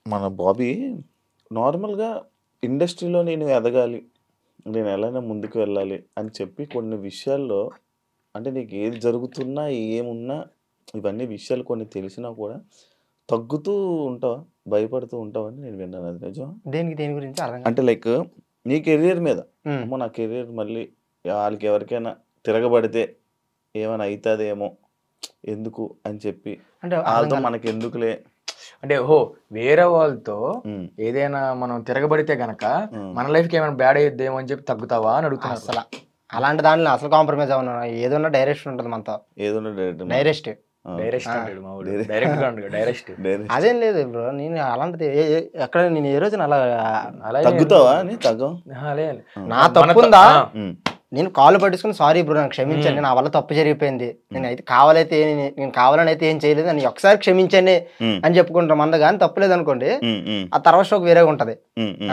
మన బాబీ నార్మల్‌గా ఇండస్ట్రీలో నేను ఎదగాలి. నేను ఎలాగైనా ముందుకు వెళ్ళాలి అని చెప్పి కొన్ని విషయాల్లో అంటే నీకు ఏది జరుగుతున్నా, ఏమున్నా ఇవన్నీ విషయాలు కొన్ని తెలిసినా కూడా తగ్గుతూ ఉంటావా? భయపడుతూ ఉంటావని నేను విన్నాను. అది నిజమా? దేని గురించి అర్థం కాదు. అంటే లైక్ నీ కెరియర్ మీద. హ్మ్. అమ్మో! నా కెరియర్ మళ్ళీ ఆళ్ళకి ఎవరికైనా తిరగబడితే ఏమైనా అయితదేమో ఎందుకు అని చెప్పి అంటే అర్థం ఆళ్ళతో కాలే. మనకెందుకులే. అంటే ఓహో! వేరే వాళ్ళతో హ్మ్. ఏదైనా మనం తిరగబడితే గనక హ్మ్. మన లైఫ్‌కి ఏమైనా బ్యాడ్ అయ్యిద్దేమో అని చెప్పి తగ్గుతావా అని అడుగుతున్నారు. అసల అలాంటి దాంట్లో అసలు కాంప్రమైజ్ అవ్వను. ఏదున్నా డైరెక్షన్ ఉంటది మనతో. ఏదున్నా డైరెక్ట్ డైరెస్ట్. డైరెక్ట్ అంటాడు మా వాడు. డైరెక్ట్‌గా అంటాడు డైరెక్ట్. డైరెక్ట్. అదేం లేదు బ్రో. నేను అలాంటిది ఎక్కడ నేను ఏ రోజున అలా అలా తగ్గుతావా అని తగ్గం. లేదు. నా తప్పుందా? హ్మ్. నేను కాళ్ళు పట్టుకుని సారీ బ్రో నన్ను క్షమించండి. నా వల్ల తప్పు జరిగిపోయింది. నేను కావాలని అయితే ఏం చేయలేదు. నన్ను ఒకసారి క్షమించండి హ్మ్. అని చెప్పుకుంటాం. మంద గాని తప్పు లేదనుకోండి. హ్మ్. హ్మ్. ఆ తర్వాత షోక్ వేరేగా ఉంటది. హ్మ్. హ్మ్.